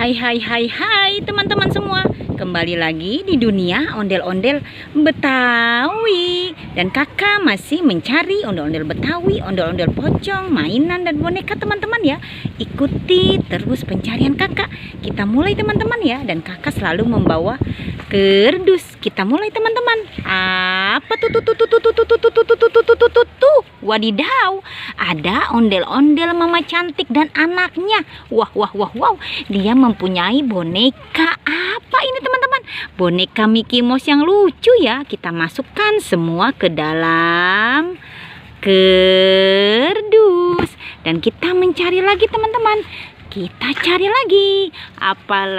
Hai hai hai hai teman-teman semua. Kembali lagi di dunia ondel-ondel Betawi. Dan kakak masih mencari ondel-ondel Betawi, ondel-ondel pocong, mainan dan boneka teman-teman ya. Ikuti terus pencarian kakak. Kita mulai teman-teman ya. Dan kakak selalu membawa kerdus. Kita mulai teman-teman. Apa tuh? Wadidaw, ada ondel-ondel mama cantik dan anaknya. Wow. Dia mempunyai boneka apa ini teman-teman? Boneka Mickey Mouse yang lucu ya. Kita masukkan semua ke dalam kerdus. Dan kita mencari lagi teman-teman. Kita cari lagi. Apalagi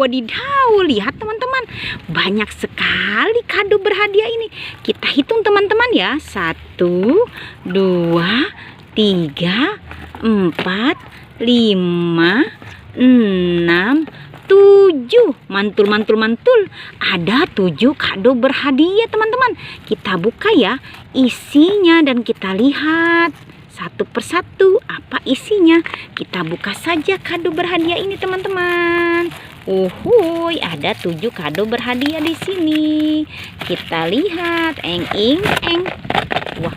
wadidaw. Lihat teman-teman, banyak sekali kado berhadiah ini. Kita hitung teman-teman ya. 1, 2, 3, 4, 5, 6, 7. Mantul. Ada 7 kado berhadiah teman-teman. Kita buka ya isinya dan kita lihat satu persatu apa isinya. Kita buka saja kado berhadiah ini teman-teman. Ada 7 kado berhadiah di sini. Kita lihat, eng.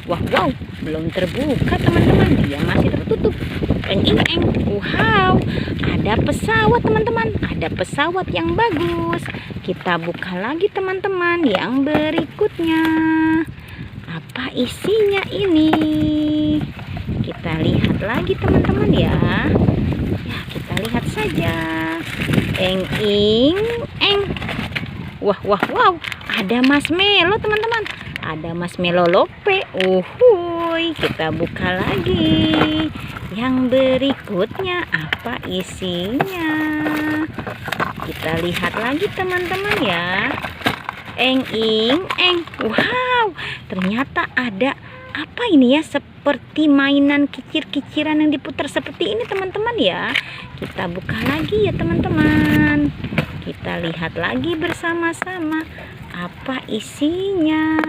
Wow, belum terbuka teman-teman. Dia masih tertutup. Eng. Wow, ada pesawat teman-teman. Ada pesawat yang bagus. Kita buka lagi teman-teman yang berikutnya. Apa isinya ini? Kita lihat lagi teman-teman ya. Ya, kita lihat saja. Eng. Wow, ada marshmallow teman-teman. Ada marshmallow lope. Kita buka lagi. Yang berikutnya apa isinya? Kita lihat lagi teman-teman ya. Eng. Wow, ternyata ada apa ini ya? Seperti mainan kicir-kiciran yang diputar seperti ini teman-teman ya. Kita buka lagi ya teman-teman. Kita lihat lagi bersama-sama apa isinya.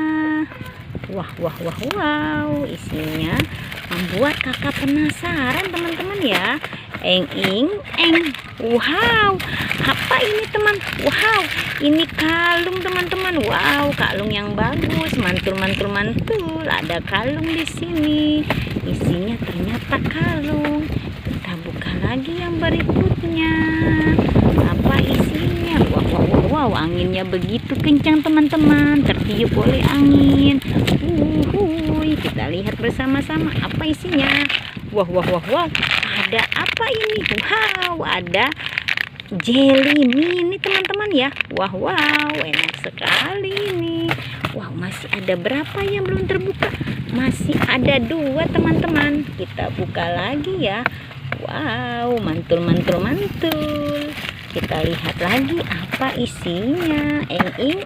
Wow, isinya membuat kakak penasaran teman-teman ya. Eng. Wow, apa ini teman? Wow, ini kalung teman-teman. Wow, kalung yang bagus, mantul. Ada kalung di sini. Isinya ternyata kalung. Kita buka lagi yang berikutnya. Apa isinya? Wow, anginnya begitu kencang teman-teman. Tertiup oleh angin. Kita lihat bersama-sama apa isinya. Wow, ada apa ini? Wow, ada jelly mini teman-teman ya. Wow, enak sekali ini. Wow, masih ada berapa yang belum terbuka? Masih ada 2 teman-teman. Kita buka lagi ya. Wow, mantul. Kita lihat lagi apa isinya.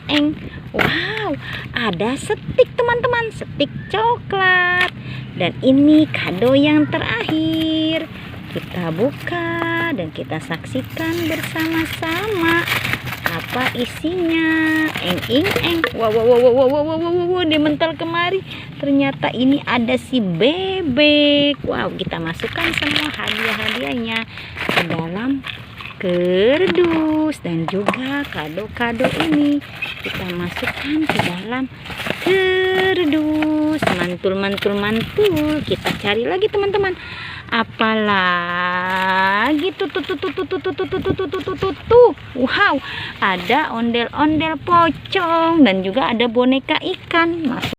Eng. Wow, ada stik teman-teman, stik coklat. Dan ini kado yang terakhir. Kita buka dan kita saksikan bersama-sama apa isinya. Eng. Wow, dia mental kemari. Ternyata ini ada si bebek. Wow, kita masukkan semua hadiah-hadiahnya ke dalam kerdus. Dan juga kado-kado ini kita masukkan ke dalam kerdus. Mantul. Kita cari lagi teman-teman. Apalagi wow, ada ondel-ondel pocong dan juga ada boneka ikan.